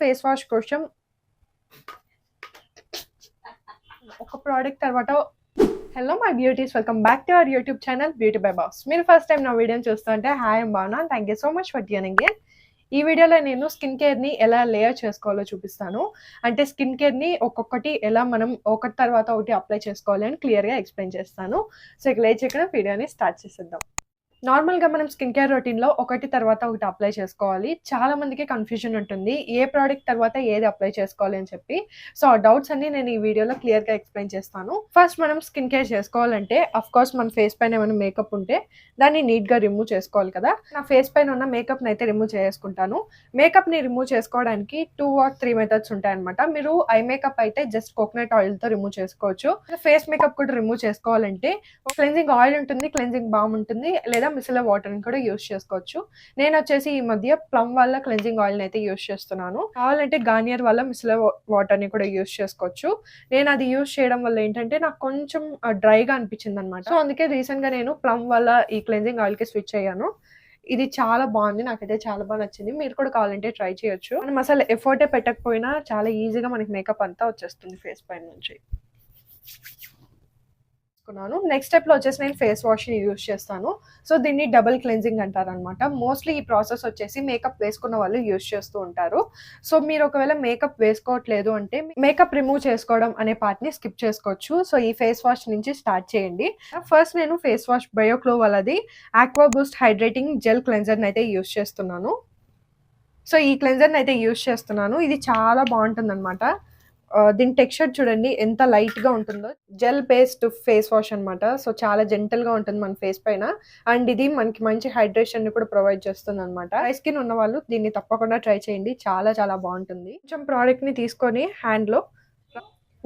Face wash కోసం ఒక product తర్వాత hello my beauties, welcome back to our YouTube channel beauty by boss. మీరు first time నా వీడియోని చూస్తుంటే హాయ్ భావన, thank you so much for tuning in. ఈ వీడియోలో నేను స్కిన్ కేర్ని ఎలా లేయర్ చేసుకోవాలో చూపిస్తాను. అంటే స్కిన్ కేర్ని ఒక్కొక్కటి ఎలా మనం ఒకటి తర్వాత ఒకటి అప్లై చేసుకోవాలి అని క్లియర్గా ఎక్స్ప్లెయిన్ చేస్తాను. సో ఇక లేట్ చేయకుండా వీడియోని స్టార్ట్ చేసేద్దాం. నార్మల్గా మనం స్కిన్ కేర్ రొటీన్లో ఒకటి తర్వాత ఒకటి అప్లై చేసుకోవాలి. చాలా మందికి కన్ఫ్యూజన్ ఉంటుంది ఏ ప్రోడక్ట్ తర్వాత ఏది అప్లై చేసుకోవాలి అని చెప్పి. సో ఆ డౌట్స్ అన్ని నేను ఈ వీడియోలో క్లియర్గా ఎక్స్ప్లెయిన్ చేస్తాను. ఫస్ట్ మనం స్కిన్ కేర్ చేసుకోవాలంటే అఫ్ కోర్స్ మన ఫేస్ పైన ఏమైనా మేకప్ ఉంటే దాన్ని నీట్గా రిమూవ్ చేసుకోవాలి కదా. నా ఫేస్ పైన ఉన్న మేకప్ని అయితే రిమూవ్ చేసుకుంటాను. మేకప్ని రిమూవ్ చేసుకోవడానికి 2 or 3 మెథడ్స్ ఉంటాయన్నమాట. మీరు ఐ మేకప్ అయితే జస్ట్ కోకోనట్ ఆయిల్తో రిమూవ్ చేసుకోవచ్చు. ఫేస్ మేకప్ కూడా రిమూవ్ చేసుకోవాలంటే క్లెన్జింగ్ ఆయిల్ ఉంటుంది, క్లెన్జింగ్ బామ్ ఉంటుంది, లేదా మిసిలర్ వాటర్ని కూడా యూస్ చేసుకోవచ్చు. నేను వచ్చేసి ఈ మధ్య ప్లమ్ వల్ల క్లెన్జింగ్ ఆయిల్ని అయితే యూస్ చేస్తున్నాను. కావాలంటే గార్నియర్ వల్ల మిసిలర్ వాటర్ని కూడా యూస్ చేసుకోవచ్చు. నేను అది యూస్ చేయడం వల్ల ఏంటంటే నాకు కొంచెం డ్రైగా అనిపించింది అనమాట. సో అందుకే రీసెంట్గా నేను ప్లమ్ వల్ల ఈ క్లెన్జింగ్ ఆయిల్కి స్విచ్ అయ్యాను. ఇది చాలా బాగుంది, నాకైతే చాలా బాగా నచ్చింది. మీరు కూడా కావాలంటే ట్రై చేయొచ్చు. మనం అసలు ఎఫర్టే పెట్టకపోయినా చాలా ఈజీగా మనకి మేకప్ అంతా వచ్చేస్తుంది ఫేస్ పైన నుంచి. నెక్స్ట్ స్టెప్ లో వచ్చేసి నేను ఫేస్ వాష్ ని యూజ్ చేస్తాను. సో దీన్ని డబుల్ క్లెన్జింగ్ అంటారు అనమాట. మోస్ట్లీ ఈ ప్రాసెస్ వచ్చేసి మేకప్ వేసుకున్న వాళ్ళు యూజ్ చేస్తూ ఉంటారు. సో మీరు ఒకవేళ మేకప్ వేసుకోవట్లేదు అంటే మేకప్ రిమూవ్ చేసుకోవడం అనే పార్ట్ ని స్కిప్ చేసుకోవచ్చు. సో ఈ ఫేస్ వాష్ నుంచి స్టార్ట్ చేయండి. ఫస్ట్ నేను ఫేస్ వాష్ బయోక్లో వాళ్ళది aqua Boost hydrating gel cleanser అయితే యూజ్ చేస్తున్నాను. సో ఈ క్లెన్జర్ అయితే యూజ్ చేస్తున్నాను. ఇది చాలా బాగుంటుంది అనమాట. దీని టెక్స్చర్ చూడండి ఎంత లైట్ గా ఉంటుందో. జెల్ బేస్డ్ ఫేస్ వాష్ అనమాట. సో చాలా జెంటల్ గా ఉంటుంది మన ఫేస్ పైన. అండ్ ఇది మనకి మంచి హైడ్రేషన్ ని కూడా ప్రొవైడ్ చేస్తుంది అనమాట. డ్రై స్కిన్ ఉన్న వాళ్ళు దీన్ని తప్పకుండా ట్రై చేయండి, చాలా చాలా బాగుంటుంది. కొంచెం ప్రోడక్ట్ ని తీసుకొని హ్యాండ్ లో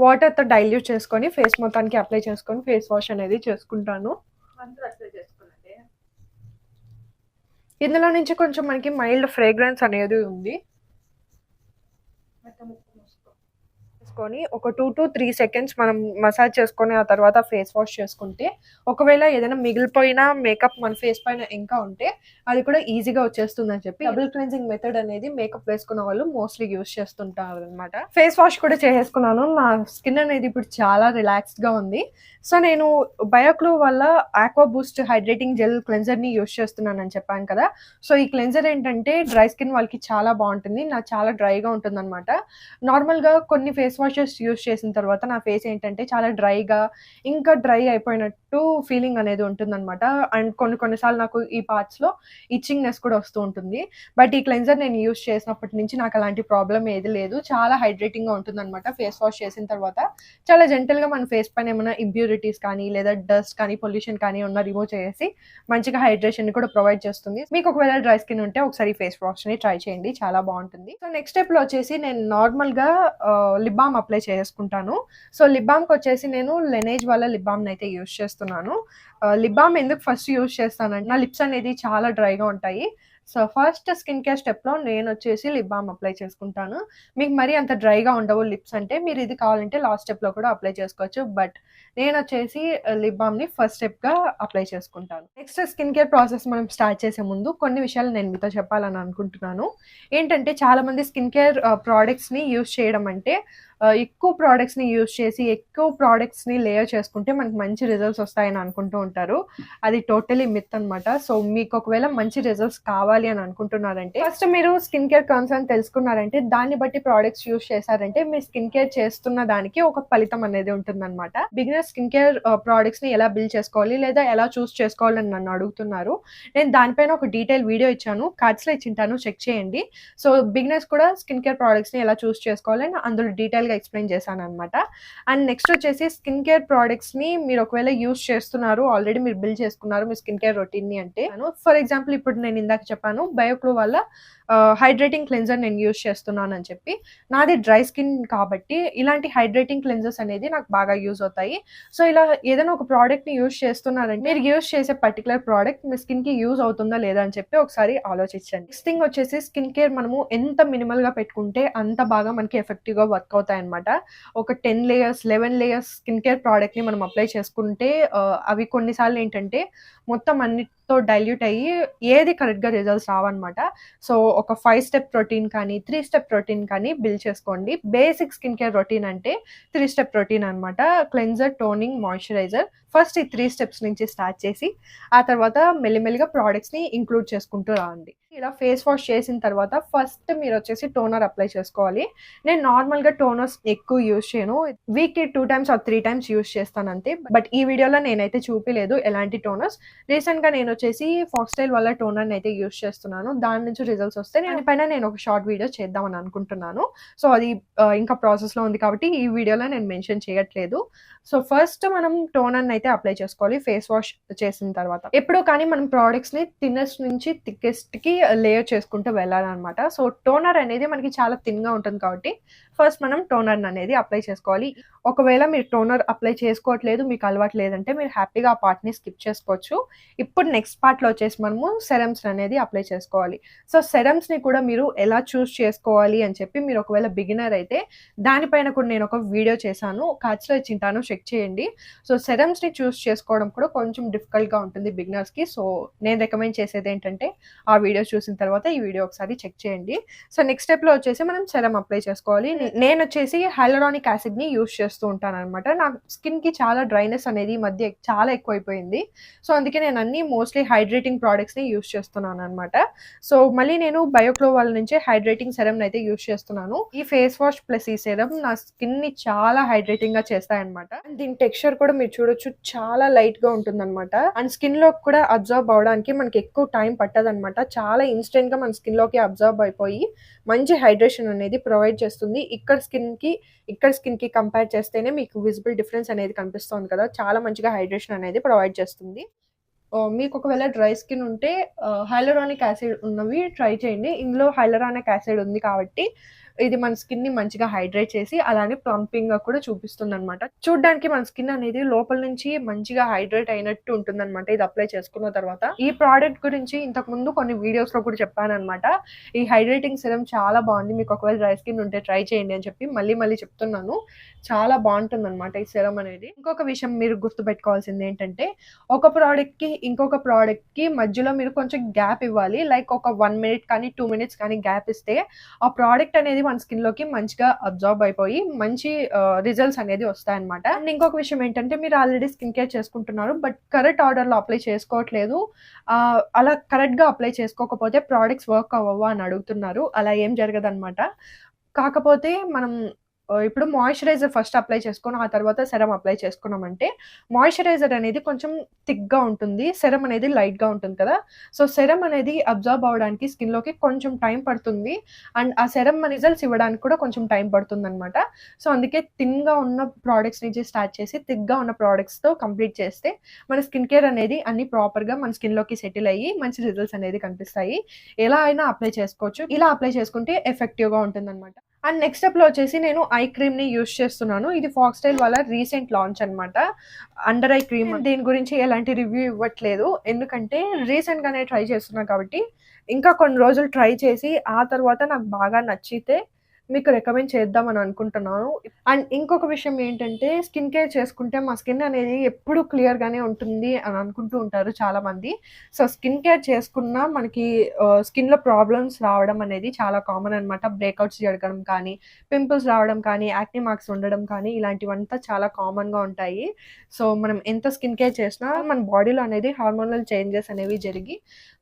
వాటర్ తో డైల్యూట్ చేసుకొని ఫేస్ మొత్తానికి అప్లై చేసుకొని ఫేస్ వాష్ అనేది చేసుకుంటాను. ఇందులో నుంచి కొంచెం మనకి మైల్డ్ ఫ్రేగ్రెన్స్ అనేది ఉంది. ఒక 2 to 3 seconds మనం మసాజ్ చేసుకొని ఆ తర్వాత ఫేస్ వాష్ చేసుకుంటే ఒకవేళ ఏదైనా మిగిలిపోయిన మేకప్ మన ఫేస్ పైన ఇంకా ఉంటే అది కూడా ఈజీగా వచ్చేస్తుంది అని చెప్పి డబుల్ క్లెన్జింగ్ మెథడ్ అనేది మేకప్ వేసుకున్న వాళ్ళు మోస్ట్లీ యూస్ చేస్తుంటారు అనమాట. ఫేస్ వాష్ కూడా చేసేసుకున్నాను. నా స్కిన్ అనేది ఇప్పుడు చాలా రిలాక్స్డ్ గా ఉంది. సో నేను బయోక్లో వల్ల aqua Boost hydrating gel cleanser ని యూస్ చేస్తున్నాను అని చెప్పాను కదా. సో ఈ క్లెన్జర్ ఏంటంటే డ్రై స్కిన్ వాళ్ళకి చాలా బాగుంటుంది. నాకు చాలా డ్రైగా ఉంటుంది అనమాట. నార్మల్ గా కొన్ని ఫేస్ వాషెస్ యూస్ చేసిన తర్వాత నా ఫేస్ ఏంటంటే చాలా డ్రైగా ఇంకా డ్రై అయిపోయినట్టు ఫీలింగ్ అనేది ఉంటుందన్నమాట. అండ్ కొన్నిసార్లు నాకు ఈ పార్ట్స్ లో ఇచ్చింగ్నెస్ కూడా వస్తూ ఉంటుంది. బట్ ఈ క్లెన్జర్ నేను యూస్ చేసినప్పటి నుంచి నాకు అలాంటి ప్రాబ్లం ఏది లేదు. చాలా హైడ్రేటింగ్ గా ఉంటుంది అనమాట. ఫేస్ వాష్ చేసిన తర్వాత చాలా జెంటల్ గా మన ఫేస్ పైన ఏమైనా ఇంప్యూరిటీస్ కానీ లేదా డస్ట్ కానీ పొల్యూషన్ కానీ ఉన్న రిమూవ్ చేసి మంచిగా హైడ్రేషన్ కూడా ప్రొవైడ్ చేస్తుంది. మీకు ఒకవేళ డ్రై స్కిన్ ఉంటే ఒకసారి ఫేస్ వాష్ ని ట్రై చేయండి, చాలా బాగుంటుంది. సో నెక్స్ట్ స్టెప్ లో వచ్చేసి నేను నార్మల్ గా లిప్ బామ్ అప్లై చేసుకుంటాను. సో లిప్ బామ్ కి వచ్చేసి నేను లెనేజ్ వాళ్ళ లిప్ బామ్ అయితే యూజ్ చేస్తున్నాను. లిప్ బామ్ ఎందుకు ఫస్ట్ యూజ్ చేస్తానంటే నా లిప్స్ అనేది చాలా డ్రైగా ఉంటాయి. So first skin care step లో నేను వచ్చేసి లిప్ బామ్ అప్లై చేసుకుంటాను. మీకు మరీ అంత డ్రైగా ఉండవు లిప్స్ అంటే మీరు ఇది కావాలంటే లాస్ట్ స్టెప్ లో కూడా అప్లై చేసుకోవచ్చు. బట్ నేను వచ్చేసి లిప్ బామ్ ని ఫస్ట్ స్టెప్ గా అప్లై చేసుకుంటాను. నెక్స్ట్ స్కిన్ కేర్ ప్రాసెస్ మనం స్టార్ట్ చేసే ముందు కొన్ని విషయాలు నేను మీతో చెప్పాలని అనుకుంటున్నాను. ఏంటంటే చాలా మంది స్కిన్ కేర్ ప్రోడక్ట్స్ ని యూజ్ చేయడం అంటే ఎక్కువ ప్రోడక్ట్స్ ని యూజ్ చేసి ఎక్కువ ప్రోడక్ట్స్ ని లేయర్ చేసుకుంటే మనకి మంచి రిజల్ట్స్ వస్తాయని అనుకుంటూ ఉంటారు. అది టోటలీ మిత్ అనమాట. సో మీకు ఒకవేళ మంచి రిజల్ట్స్ కావాలి అని అనుకుంటున్నారంటే ఫస్ట్ మీరు స్కిన్ కేర్ కన్సర్న్ తెలుసుకున్నారంటే దాన్ని బట్టి ప్రోడక్ట్స్ యూజ్ చేశారంటే మీ స్కిన్ కేర్ చేస్తున్న దానికి ఒక ఫలితం అనేది ఉంటుందన్నమాట. బిగినర్ స్కిన్ కేర్ ప్రోడక్ట్స్ ని ఎలా బిల్డ్ చేసుకోవాలి లేదా ఎలా చూస్ చేసుకోవాలని నన్ను అడుగుతున్నారు. నేను దానిపైన ఒక డీటెయిల్ వీడియో ఇచ్చాను, కార్డ్స్ లో ఇచ్చింటాను, చెక్ చేయండి. సో బిగినర్స్ కూడా స్కిన్ కేర్ ప్రోడక్ట్స్ ని ఎలా చూస్ చేసుకోవాలని అందులో డీటెయిల్ గా ఎక్స్ప్లెయిన్ చేశాను అనమాట. అండ్ నెక్స్ట్ వచ్చేసి స్కిన్ కేర్ ప్రోడక్ట్స్ ని మీరు ఒకవేళ యూజ్ చేస్తున్నారు, ఆల్రెడీ మీరు బిల్డ్ చేసుకున్నారు మీ స్కిన్ కేర్ రొటీన్ ని అంటే, ఫర్ ఎగ్జాంపుల్ ఇప్పుడు నేను ఇందాక చెప్పాను బయోక్లో వల్ల హైడ్రేటింగ్ క్లెన్జర్ నేను యూజ్ చేస్తున్నాను అని చెప్పి. నాది డ్రై స్కిన్ కాబట్టి ఇలాంటి హైడ్రేటింగ్ క్లెన్జర్స్ అనేది నాకు బాగా యూజ్ అవుతాయి. సో ఇలా ఏదైనా ఒక ప్రోడక్ట్ ని యూజ్ చేస్తున్నారంటే మీరు యూజ్ చేసే పర్టికులర్ ప్రోడక్ట్ మీ స్కిన్ కి యూజ్ అవుతుందా లేదా అని చెప్పి ఒకసారి ఆలోచించండి. నెక్స్ట్ థింగ్ వచ్చేసి స్కిన్ కేర్ మనము ఎంత మినిమల్ గా పెట్టుకుంటే అంత బాగా మనకి ఎఫెక్టివ్ గా వర్క్ అవుతాయి వస్తాయన్నమాట. ఒక 10 లేయర్స్, 11 లేయర్స్ స్కిన్ కేర్ ప్రోడక్ట్‌ని మనం అప్లై చేసుకుంటే అవి కొన్నిసార్లు ఏంటంటే మొత్తం అన్నిటితో డైల్యూట్ అయ్యి ఏది కరెక్ట్‌గా రిజల్ట్స్ రావన్నమాట. సో, ఒక 5 స్టెప్ రొటీన్ కానీ, 3 స్టెప్ రొటీన్ కానీ బిల్డ్ చేసుకోండి. బేసిక్ స్కిన్ కేర్ రొటీన్ అంటే 3 స్టెప్ రొటీన్ అన్నమాట. Cleanser, toning, moisturiser. ఫస్ట్ ఈ 3 స్టెప్స్ నుంచి స్టార్ట్ చేసి ఆ తర్వాత మెల్లిమెల్లిగా ప్రొడక్ట్స్‌ని ఇంక్లూడ్ చేసుకుంటూ రాండి. ఇలా ఫేస్ వాష్ చేసిన తర్వాత ఫస్ట్ మీరొచ్చేసి టోనర్ అప్లై చేసుకోవాలి. నేను నార్మల్‌గా టోనర్స్ ఎక్కువ యూజ్ చేయను. వీక్‌కి 2 టైమ్స్ ఆర్ 3 టైమ్స్ యూజ్ చేస్తానంతే. బట్ ఈ వీడియోలో నేనైతే చూపియలేదు ఎలాంటి టోనర్స్. రీసెంట్‌గా నేనొచ్చేసి ఫాక్స్‌టైల్ వాళ్ళ టోనర్‌ని అయితే యూజ్ చేస్తున్నాను. దాని నుంచి రిజల్ట్స్ వస్తే దానిపైన నేను ఒక షార్ట్ వీడియో చేద్దామని అనుకుంటున్నాను. సో, అది ఇంకా ప్రాసెస్‌లో ఉంది కాబట్టి ఈ వీడియోలో నేను మెన్షన్ చేయట్లేదు. సో, ఫస్ట్ మనం టోనర్‌ని అయితే అప్లై చేసుకోవాలి ఫేస్ వాష్ చేసిన తర్వాత. ఎప్పుడూ కానీ మనం ప్రొడక్ట్స్‌ని థిన్నెస్ట్ నుంచి థిక్కెస్ట్‌కి లేయర్ చేసుకుంటూ వెళ్ళాలన్నమాట. సో, టోనర్ అనేది మనకి చాలా థిన్‌గా ఉంటుంది కాబట్టి ఫస్ట్ మనం టోనర్‌ని అనేది అప్లై చేసుకోవాలి. ఒకవేళ మీరు టోనర్ అప్లై చేసుకోవట్లేదు, మీకు అలవాటు లేదంటే మీరు హ్యాపీగా ఆ పార్ట్‌ని స్కిప్ చేసుకోవచ్చు. ఇప్పుడు నెక్స్ట్ పార్ట్‌లో వచ్చేసి మనము సెరమ్స్ అనేది అప్లై చేసుకోవాలి. సో, సెరమ్స్‌ని కూడా మీరు ఎలా చూస్ చేసుకోవాలి అని చెప్పి మీరు ఒకవేళ బిగినర్ అయితే దానిపైన కూడా నేను ఒక వీడియో చేశాను. కార్డ్స్‌లో ఇచ్చింటాను, చెక్ చేయండి. సో, సెరమ్స్‌ని చూస్ చేసుకోవడం కూడా కొంచెం డిఫికల్ట్‌గా ఉంటుంది బిగినర్స్‌కి. సో, నేను రికమెండ్ చేసేది ఏంటంటే ఆ వీడియో చూసిన తర్వాత ఈ వీడియో ఒకసారి చెక్ చేయండి. సో, నెక్స్ట్ స్టెప్‌లో వచ్చేసి మనం సెరమ్ అప్లై చేసుకోవాలి. నేనొచ్చేసి హైలూరానిక్ యాసిడ్‌ని యూజ్ చేస్తూ ఉంటానన్నమాట. నా స్కిన్‌కి చాలా డ్రైనెస్ అనేది ఈ మధ్య చాలా ఎక్కువైపోయింది. సో, అందుకే నేను అన్నీ మోస్ట్‌లీ హైడ్రేటింగ్ ప్రొడక్ట్స్‌ని యూజ్ చేస్తున్నానన్నమాట. సో, మళ్ళీ నేను బయోగ్లో వాళ్ళ నుంచే హైడ్రేటింగ్ సెరమ్‌ని అయితే యూజ్ చేస్తున్నాను. ఈ ఫేస్ వాష్ ప్లస్ ఈ సెరమ్ నా స్కిన్‌ని చాలా హైడ్రేటింగ్‌గా చేస్తాయన్నమాట. అండ్ దీని టెక్స్చర్ కూడా మీరు చూడొచ్చు, చాలా లైట్‌గా ఉంటుందన్నమాట. అండ్ స్కిన్‌లోకి కూడా అబ్జర్వ్ అవ్వడానికి మనకి ఎక్కువ టైం పట్టదన్నమాట. చాలా ఇన్‌స్టెంట్‌గా మన స్కిన్‌లోకి అబ్జర్వ్ అయిపోయి మంచి హైడ్రేషన్ అనేది ప్రొవైడ్ చేస్తుంది. ఇక్కడ స్కిన్‌కి కంపేర్ చేస్తేనే మీకు విజిబుల్ డిఫరెన్స్ అనేది కనిపిస్తుంది కదా! చాలా మంచిగా హైడ్రేషన్ అనేది ప్రొవైడ్ చేస్తుంది. మీకు ఒకవేళ డ్రై స్కిన్ ఉంటే హైలూరానిక్ యాసిడ్ ఉన్నవి ట్రై చేయండి. ఇందులో హైలూరానిక్ యాసిడ్ ఉంది కాబట్టి ఇది మన స్కిన్‌ని మంచిగా హైడ్రేట్ చేసి అలానే ప్లంపింగ్‌గా కూడా చూపిస్తుందన్నమాట. చూడ్డానికి మన స్కిన్ అనేది లోపల నుంచి మంచిగా హైడ్రేట్ అయినట్టు ఉంటుందన్నమాట ఇది అప్లై చేసుకున్న తర్వాత. ఈ ప్రొడక్ట్ గురించి ఇంతకుముందు కొన్ని వీడియోస్‌లో కూడా చెప్పానన్నమాట. ఈ హైడ్రేటింగ్ సిరమ్ చాలా బాగుంది. మీకు ఒకవేళ డ్రై స్కిన్ ఉంటే ట్రై చేయండి అని చెప్పి మళ్ళీ చెప్తున్నాను. చాలా బాగుంటుందన్నమాట ఈ సిరమ్ అనేది. ఇంకొక విషయం మీరు గుర్తుపెట్టుకోవాల్సింది ఏంటంటే ఒక ప్రొడక్ట్‌కి ఇంకొక ప్రొడక్ట్‌కి మధ్యలో మీరు కొంచెం గ్యాప్ ఇవ్వాలి. లైక్ ఒక 1 మినిట్ కానీ 2 మినిట్స్ కానీ గ్యాప్ ఇస్తే ఆ ప్రొడక్ట్ అనేది మన స్కిన్‌లోకి మంచిగా అబ్జార్బ్ అయిపోయి మంచి రిజల్ట్స్ అనేది వస్తాయన్నమాట. అండ్ ఇంకొక విషయం ఏంటంటే మీరు ఆల్రెడీ స్కిన్ కేర్ చేసుకుంటున్నారు. బట్ కరెక్ట్ ఆర్డర్‌లో అప్లై చేసుకోవట్లేదు. అలా కరెక్ట్‌గా అప్లై చేసుకోకపోతే ప్రొడక్ట్స్ వర్క్ అవ్వవా అని అడుగుతున్నారు. అలా ఏం జరగదన్నమాట. కాకపోతే మనం ఇప్పుడు మాయిశ్చరైజర్ ఫస్ట్ అప్లై చేసుకొని ఆ తర్వాత సెరమ్ అప్లై చేసుకున్నామంటే మాయిశ్చరైజర్ అనేది కొంచెం థిక్‌గా ఉంటుంది. సెరమ్ అనేది లైట్‌గా ఉంటుంది కదా! సో, సెరమ్ అనేది అబ్జార్బ్ అవ్వడానికి స్కిన్‌లోకి కొంచెం టైం పడుతుంది. అండ్ ఆ సెరమ్ రిజల్ట్స్ ఇవ్వడానికి కూడా కొంచెం టైం పడుతుందన్నమాట. సో, అందుకే థిన్‌గా ఉన్న ప్రొడక్ట్స్ నుంచి స్టార్ట్ చేసి థిక్‌గా ఉన్న ప్రొడక్ట్స్‌తో కంప్లీట్ చేస్తే మన స్కిన్ కేర్ అనేది అన్ని ప్రాపర్‌గా మన స్కిన్‌లోకి సెటిల్ అయ్యి మంచి రిజల్ట్స్ అనేది కనిపిస్తాయి. ఎలా అయినా అప్లై చేసుకోవచ్చు. ఇలా అప్లై చేసుకుంటే ఎఫెక్టివ్‌గా ఉంటుందన్నమాట. అండ్ నెక్స్ట్ స్టెప్‌లో వచ్చేసి నేను ఐ క్రీమ్‌ని యూజ్ చేస్తున్నాను. ఇది ఫాక్స్‌టైల్ వాళ్ళ రీసెంట్ లాంచ్ అన్నమాట. Under ice cream. దీని గురించి ఎలాంటి రివ్యూ ఇవ్వట్లేదు. ఎందుకంటే రీసెంట్‌గానే ట్రై చేస్తున్నా కాబట్టి ఇంకా కొన్ని రోజులు ట్రై చేసి ఆ తర్వాత నాకు బాగా నచ్చితే మీకు రికమెండ్ చేద్దామని అనుకుంటున్నాను. అండ్ ఇంకొక విషయం ఏంటంటే స్కిన్ కేర్ చేసుకుంటే మా స్కిన్ అనేది ఎప్పుడూ క్లియర్‌గానే ఉంటుంది అని అనుకుంటూ ఉంటారు చాలామంది. సో, స్కిన్ కేర్ చేసుకున్నా మనకి స్కిన్‌లో ప్రాబ్లమ్స్ రావడం అనేది చాలా కామన్ అన్నమాట. బ్రేకౌట్స్ జరగడం కానీ, పింపుల్స్ రావడం కానీ, యాక్నే మార్క్స్ ఉండడం కానీ ఇలాంటివంతా చాలా కామన్‌గా ఉంటాయి. సో, మనం ఎంత స్కిన్ కేర్ చేసినా మన బాడీలో అనేది హార్మోనల్ చేంజెస్ అనేవి జరిగి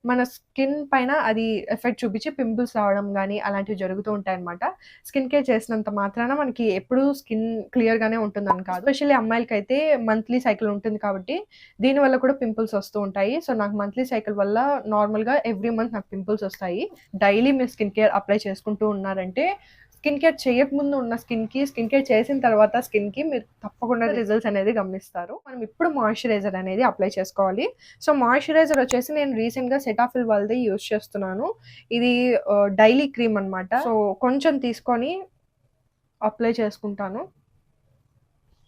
మన స్కిన్ పైన అది ఎఫెక్ట్ చూపించి పింపుల్స్ రావడం గానీ అలాంటివి జరుగుతూ ఉంటాయన్నమాట. స్కిన్ కేర్ చేసినంత మాత్రాన మనకి ఎప్పుడూ స్కిన్ క్లియర్‌గానే ఉంటుందని కాదు. ఎస్పెషల్లీ అమ్మాయిలకైతే మంత్లీ సైకిల్ ఉంటుంది కాబట్టి దీనివల్ల కూడా పింపుల్స్ వస్తూ ఉంటాయి. సో, నాకు మంత్లీ సైకిల్ వల్ల నార్మల్‌గా ఎవ్రీ మంత్ నాకు పింపుల్స్ వస్తాయి. డైలీ మీరు స్కిన్ కేర్ అప్లై చేసుకుంటూ ఉన్నారంటే స్కిన్ కేర్ చేయకముందు ఉన్న స్కిన్‌కి, స్కిన్ కేర్ చేసిన తర్వాత స్కిన్‌కి మీరు తప్పకుండా రిజల్ట్స్ అనేది గమనిస్తారు. మనం ఇప్పుడు మాయిశ్చరైజర్ అనేది అప్లై చేసుకోవాలి. సో, మాయిశ్చరైజర్ వచ్చేసి నేను రీసెంట్‌గా సెటాఫిల్ వాళ్ళది యూజ్ చేస్తున్నాను. ఇది డైలీ క్రీమ్ అన్నమాట. సో, కొంచెం తీసుకొని అప్లై చేసుకుంటాను.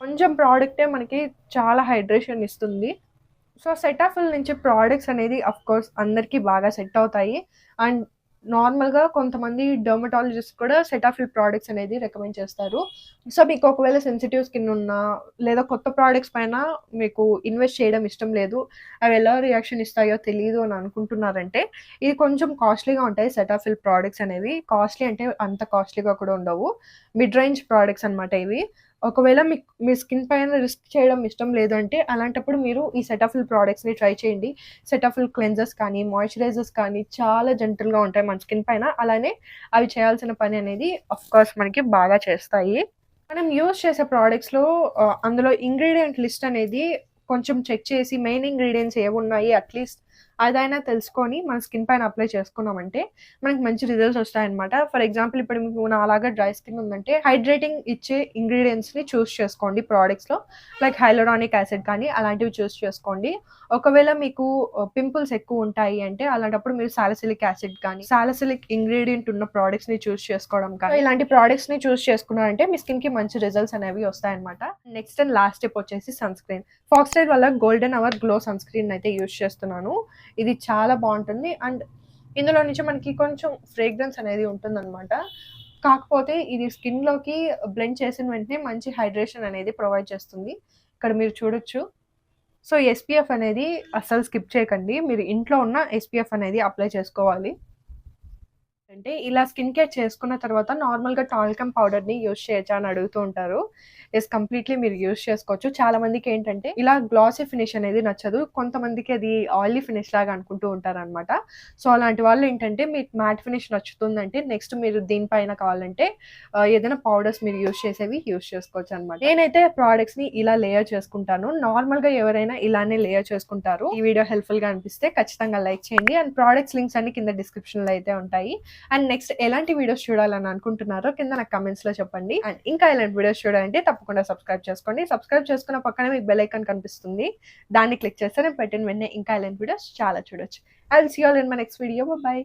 కొంచెం ప్రోడక్టే మనకి చాలా హైడ్రేషన్ ఇస్తుంది. సో, సెటాఫిల్ నుంచి ప్రొడక్ట్స్ అనేది ఆఫ్‌కోర్స్ అందరికీ బాగా సెట్ అవుతాయి. అండ్ నార్మల్‌గా కొంతమంది డెర్మటాలజిస్ట్ కూడా సెటాఫిల్ ప్రొడక్ట్స్ అనేది రికమెండ్ చేస్తారు. సో, మీకు ఒకవేళ సెన్సిటివ్ స్కిన్ ఉన్నా, లేదా కొత్త ప్రొడక్ట్స్ పైన మీకు ఇన్వెస్ట్ చేయడం ఇష్టం లేదు, అవి ఎలా రియాక్షన్ ఇస్తాయో తెలీదు అని అనుకుంటున్నారంటే, ఇది కొంచెం కాస్ట్‌లీగా ఉంటాయి సెటాఫిల్ ప్రొడక్ట్స్ అనేవి. కాస్ట్‌లీ అంటే అంత కాస్ట్‌లీగా కూడా ఉండవు. మిడ్ రేంజ్ ప్రొడక్ట్స్ అనమాట ఇవి. ఒకవేళ మీ స్కిన్ పైన రిస్క్ చేయడం ఇష్టం లేదంటే, అలాంటప్పుడు మీరు ఈ సెటాఫిల్ ప్రొడక్ట్స్‌ని ట్రై చేయండి. సెటాఫిల్ క్లెన్జర్స్ కానీ, మాయిశ్చరైజర్స్ కానీ చాలా జెంటిల్‌గా ఉంటాయి మన స్కిన్ పైన. అలానే అవి చేయాల్సిన పని అనేది ఆఫ్‌కోర్స్ మనకి బాగా చేస్తాయి. మనం యూజ్ చేసే ప్రొడక్ట్స్‌లో అందులో ఇంగ్రీడియెంట్ లిస్ట్ అనేది కొంచెం చెక్ చేసి మెయిన్ ఇంగ్రీడియెంట్స్ ఏవున్నాయి అట్‌లీస్ట్ అదైనా తెలుసుకొని మన స్కిన్ పైన అప్లై చేసుకున్నామంటే మనకి మంచి రిజల్ట్స్ వస్తాయన్నమాట. ఫర్ ఎగ్జాంపుల్ ఇప్పుడు మీకు నాలాగా డ్రై స్కిన్ ఉందంటే హైడ్రేటింగ్ ఇచ్చే ఇంగ్రీడియెంట్స్‌ని చూస్ చేసుకోండి ప్రొడక్ట్స్‌లో. లైక్ హైలూరానిక్ యాసిడ్ కానీ అలాంటివి చూస్ చేసుకోండి. ఒకవేళ మీకు పింపుల్స్ ఎక్కువ ఉంటాయి అంటే అలాంటప్పుడు మీరు సాలిసిలిక్ యాసిడ్ కానీ, సాలిసిలిక్ ఇంగ్రీడియెంట్ ఉన్న ప్రొడక్ట్స్‌ని చూస్ చేసుకోవడం కానీ, ఇలాంటి ప్రొడక్ట్స్‌ని చూస్ చేసుకున్నారంటే మీ స్కిన్‌కి మంచి రిజల్ట్స్ అనేవి వస్తాయన్నమాట. నెక్స్ట్ అండ్ లాస్ట్ స్టెప్ వచ్చేసి సన్ స్క్రీన్. ఫాక్స్టైల్ వల్ల golden hour glow sunscreen అయితే యూజ్ చేస్తున్నాను. ఇది చాలా బాగుంటుంది అండ్ ఇందులో నుంచి మనకి కొంచెం ఫ్రేగ్రెన్స్ అనేది ఉంటుందన్నమాట. కాకపోతే ఇది స్కిన్‌లోకి బ్లెండ్ చేసిన వెంటనే మంచి హైడ్రేషన్ అనేది ప్రొవైడ్ చేస్తుంది. ఇక్కడ మీరు చూడొచ్చు. సో, ఎస్‌పీఎఫ్ అనేది అస్సలు స్కిప్ చేయకండి. మీరు ఇంట్లో ఉన్న ఎస్‌పీఎఫ్ అనేది అప్లై చేసుకోవాలి. అంటే ఇలా స్కిన్ కేర్ చేసుకున్న తర్వాత నార్మల్‌గా టాల్కమ్ పౌడర్‌ని యూజ్ చేయొచ్చా అని అడుగుతూ ఉంటారు. యెస్, కంప్లీట్‌లీ మీరు యూజ్ చేసుకోవచ్చు. చాలా మందికేంటంటే ఇలా గ్లాసీ ఫినిష్ అనేది నచ్చదు. కొంతమందికి అది ఆయిలీ ఫినిష్ లాగా అనుకుంటూ ఉంటారనమాట. సో, అలాంటి వాళ్ళేంటంటే మీకు మ్యాట్ ఫినిష్ నచ్చుతుందంటే నెక్స్ట్ మీరు దీనిపైన కావాలంటే ఏదైనా పౌడర్స్ మీరు యూజ్ చేసేవి యూజ్ చేసుకోవచ్చనమాట. నేనైతే ప్రొడక్ట్స్‌ని ఇలా లేయర్ చేసుకుంటాను. నార్మల్‌గా ఎవరైనా ఇలానే లేయర్ చేసుకుంటారు. ఈ వీడియో హెల్ప్‌ఫుల్‌గా అనిపిస్తే ఖచ్చితంగా లైక్ చేయండి. అండ్ ప్రొడక్ట్స్ లింక్స్ అన్ని కింద డిస్క్రిప్షన్‌లో అయితే ఉంటాయి. అండ్ నెక్స్ట్ ఎలాంటి వీడియోస్ చూడాలని అనుకుంటున్నారో కింద నాకు కమెంట్స్‌లో చెప్పండి. అండ్ ఇంకా ఎలాంటి వీడియోస్ చూడాలంటే తప్పకుండా సబ్స్క్రైబ్ చేసుకోండి. సబ్స్క్రైబ్ చేసుకున్న పక్కనే మీకు బెల్ ఐకాన్ కనిపిస్తుంది. దాన్ని క్లిక్ చేస్తే నేను పెట్టిన వెంటనే ఇంకా ఎలాంటి వీడియోస్ చాలా చూడొచ్చు. I will see you all in my next video. By.